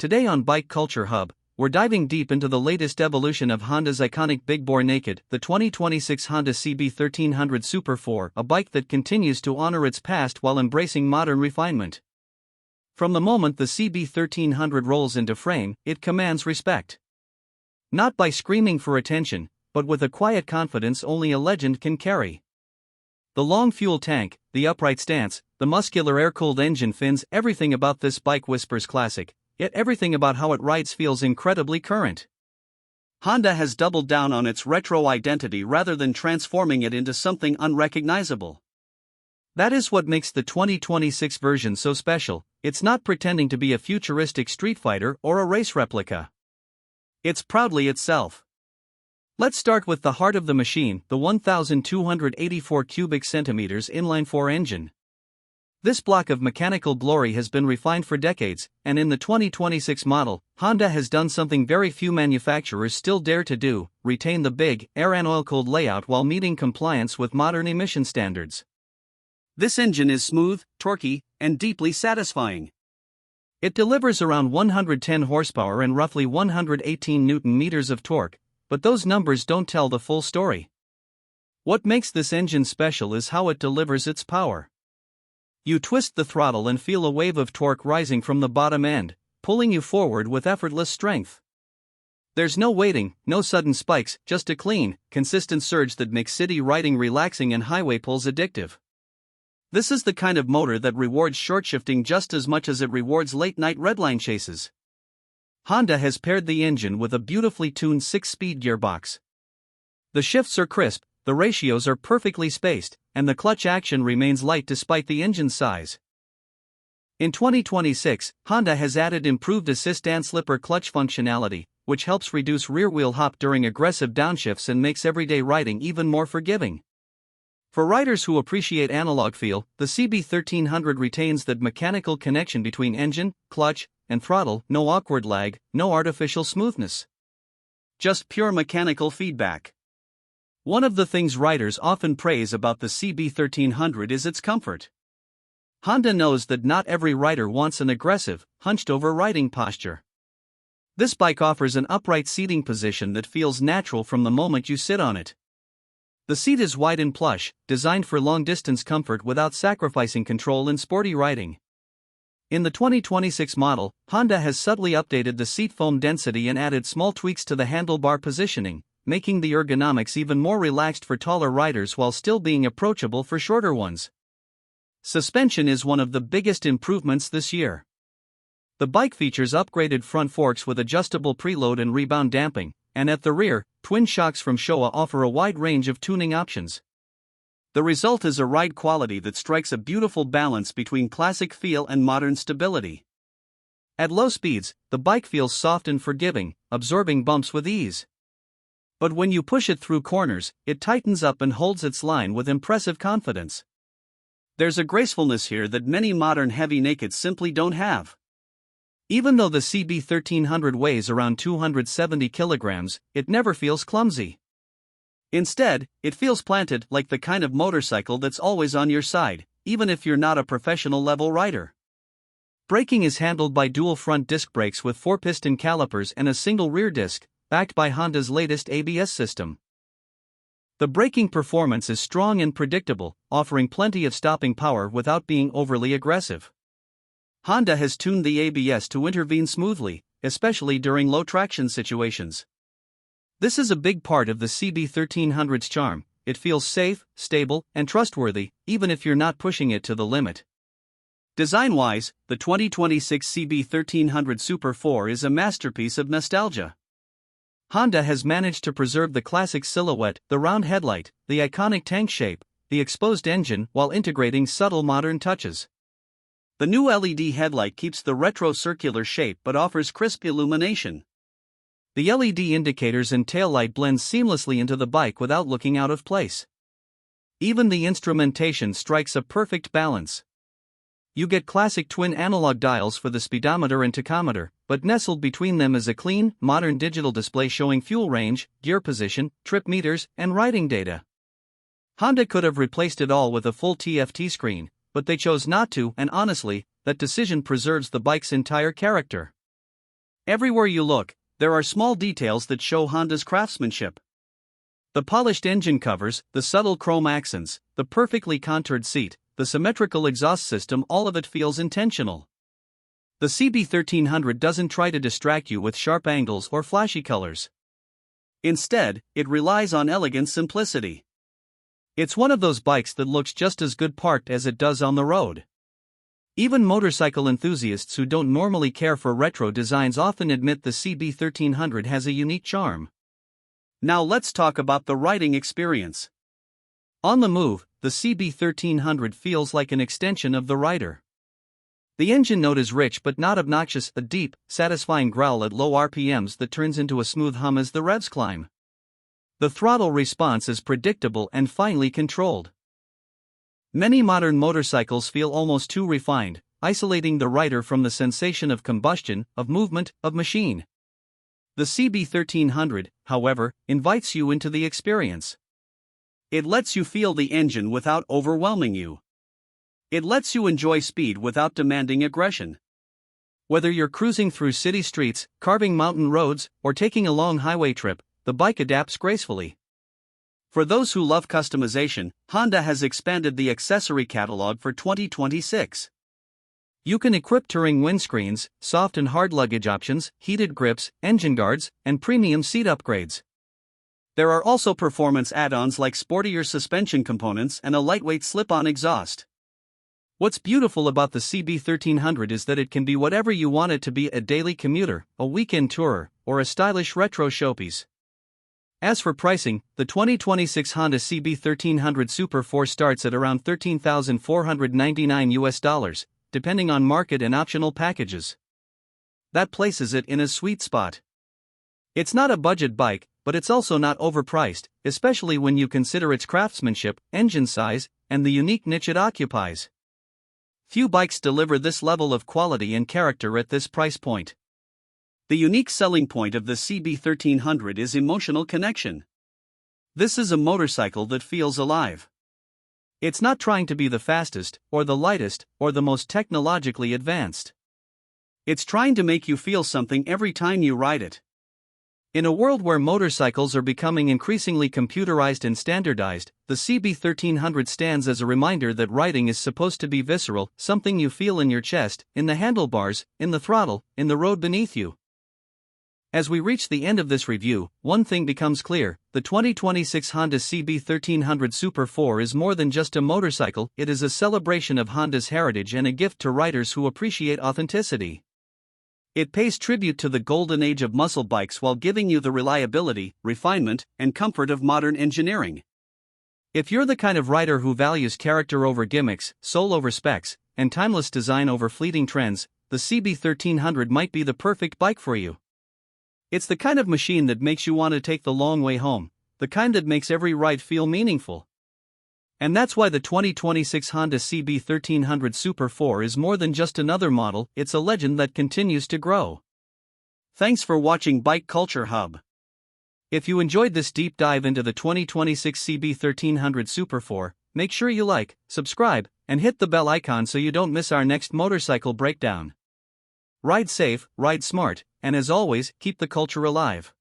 Today on Bike Culture Hub, we're diving deep into the latest evolution of Honda's iconic big bore naked, the 2026 Honda CB1300 Super Four, a bike that continues to honor its past while embracing modern refinement. From the moment the CB1300 rolls into frame, it commands respect. Not by screaming for attention, but with a quiet confidence only a legend can carry. The long fuel tank, the upright stance, the muscular air-cooled engine fins, everything about this bike whispers classic, yet everything about how it rides feels incredibly current. Honda has doubled down on its retro identity rather than transforming it into something unrecognizable. That is what makes the 2026 version so special. It's not pretending to be a futuristic street fighter or a race replica. It's proudly itself. Let's start with the heart of the machine, the 1,284 cubic centimeters inline-four engine. This block of mechanical glory has been refined for decades, and in the 2026 model, Honda has done something very few manufacturers still dare to do: retain the big, air and oil-cooled layout while meeting compliance with modern emission standards. This engine is smooth, torquey, and deeply satisfying. It delivers around 110 horsepower and roughly 118 Newton-meters of torque, but those numbers don't tell the full story. What makes this engine special is how it delivers its power. You twist the throttle and feel a wave of torque rising from the bottom end, pulling you forward with effortless strength. There's no waiting, no sudden spikes, just a clean, consistent surge that makes city riding relaxing and highway pulls addictive. This is the kind of motor that rewards short shifting just as much as it rewards late-night redline chases. Honda has paired the engine with a beautifully tuned 6-speed gearbox. The shifts are crisp, the ratios are perfectly spaced, and the clutch action remains light despite the engine's size. In 2026, Honda has added improved assist and slipper clutch functionality, which helps reduce rear-wheel hop during aggressive downshifts and makes everyday riding even more forgiving. For riders who appreciate analog feel, the CB1300 retains that mechanical connection between engine, clutch, and throttle. No awkward lag, no artificial smoothness. Just pure mechanical feedback. One of the things riders often praise about the CB1300 is its comfort. Honda knows that not every rider wants an aggressive, hunched-over riding posture. This bike offers an upright seating position that feels natural from the moment you sit on it. The seat is wide and plush, designed for long-distance comfort without sacrificing control in sporty riding. In the 2026 model, Honda has subtly updated the seat foam density and added small tweaks to the handlebar positioning, making the ergonomics even more relaxed for taller riders while still being approachable for shorter ones. Suspension is one of the biggest improvements this year. The bike features upgraded front forks with adjustable preload and rebound damping, and at the rear, twin shocks from Showa offer a wide range of tuning options. The result is a ride quality that strikes a beautiful balance between classic feel and modern stability. At low speeds, the bike feels soft and forgiving, absorbing bumps with ease. But when you push it through corners, it tightens up and holds its line with impressive confidence. There's a gracefulness here that many modern heavy nakeds simply don't have. Even though the CB1300 weighs around 270 kilograms, it never feels clumsy. Instead, it feels planted, like the kind of motorcycle that's always on your side, even if you're not a professional level rider. Braking is handled by dual front disc brakes with 4-piston calipers and a single rear disc, backed by Honda's latest ABS system. The braking performance is strong and predictable, offering plenty of stopping power without being overly aggressive. Honda has tuned the ABS to intervene smoothly, especially during low traction situations. This is a big part of the CB1300's charm. It feels safe, stable, and trustworthy, even if you're not pushing it to the limit. Design-wise, the 2026 CB1300 Super Four is a masterpiece of nostalgia. Honda has managed to preserve the classic silhouette, the round headlight, the iconic tank shape, the exposed engine, while integrating subtle modern touches. The new LED headlight keeps the retro circular shape but offers crisp illumination. The LED indicators and taillight blend seamlessly into the bike without looking out of place. Even the instrumentation strikes a perfect balance. You get classic twin analog dials for the speedometer and tachometer, but nestled between them is a clean, modern digital display showing fuel range, gear position, trip meters, and riding data. Honda could have replaced it all with a full TFT screen, but they chose not to, and honestly, that decision preserves the bike's entire character. Everywhere you look, there are small details that show Honda's craftsmanship. The polished engine covers, the subtle chrome accents, the perfectly contoured seat, the symmetrical exhaust system, all of it feels intentional. The CB1300 doesn't try to distract you with sharp angles or flashy colors. Instead, it relies on elegant simplicity. It's one of those bikes that looks just as good parked as it does on the road. Even motorcycle enthusiasts who don't normally care for retro designs often admit the CB1300 has a unique charm. Now let's talk about the riding experience. On the move, the CB1300 feels like an extension of the rider. The engine note is rich but not obnoxious, a deep, satisfying growl at low RPMs that turns into a smooth hum as the revs climb. The throttle response is predictable and finely controlled. Many modern motorcycles feel almost too refined, isolating the rider from the sensation of combustion, of movement, of machine. The CB1300, however, invites you into the experience. It lets you feel the engine without overwhelming you. It lets you enjoy speed without demanding aggression. Whether you're cruising through city streets, carving mountain roads, or taking a long highway trip, the bike adapts gracefully. For those who love customization, Honda has expanded the accessory catalog for 2026. You can equip touring windscreens, soft and hard luggage options, heated grips, engine guards, and premium seat upgrades. There are also performance add-ons like sportier suspension components and a lightweight slip-on exhaust. What's beautiful about the CB1300 is that it can be whatever you want it to be: a daily commuter, a weekend tourer, or a stylish retro showpiece. As for pricing, the 2026 Honda CB1300 Super Four starts at around $13,499 depending on market and optional packages. That places it in a sweet spot. It's not a budget bike, but it's also not overpriced, especially when you consider its craftsmanship, engine size, and the unique niche it occupies. Few bikes deliver this level of quality and character at this price point. The unique selling point of the CB1300 is emotional connection. This is a motorcycle that feels alive. It's not trying to be the fastest, or the lightest, or the most technologically advanced. It's trying to make you feel something every time you ride it. In a world where motorcycles are becoming increasingly computerized and standardized, the CB1300 stands as a reminder that riding is supposed to be visceral, something you feel in your chest, in the handlebars, in the throttle, in the road beneath you. As we reach the end of this review, one thing becomes clear: the 2026 Honda CB1300 Super Four is more than just a motorcycle, it is a celebration of Honda's heritage and a gift to riders who appreciate authenticity. It pays tribute to the golden age of muscle bikes while giving you the reliability, refinement, and comfort of modern engineering. If you're the kind of rider who values character over gimmicks, soul over specs, and timeless design over fleeting trends, the CB1300 might be the perfect bike for you. It's the kind of machine that makes you want to take the long way home, the kind that makes every ride feel meaningful. And that's why the 2026 Honda CB1300 Super Four is more than just another model, it's a legend that continues to grow. Thanks for watching Bike Culture Hub. If you enjoyed this deep dive into the 2026 CB1300 Super Four, make sure you like, subscribe, and hit the bell icon so you don't miss our next motorcycle breakdown. Ride safe, ride smart, and as always, keep the culture alive.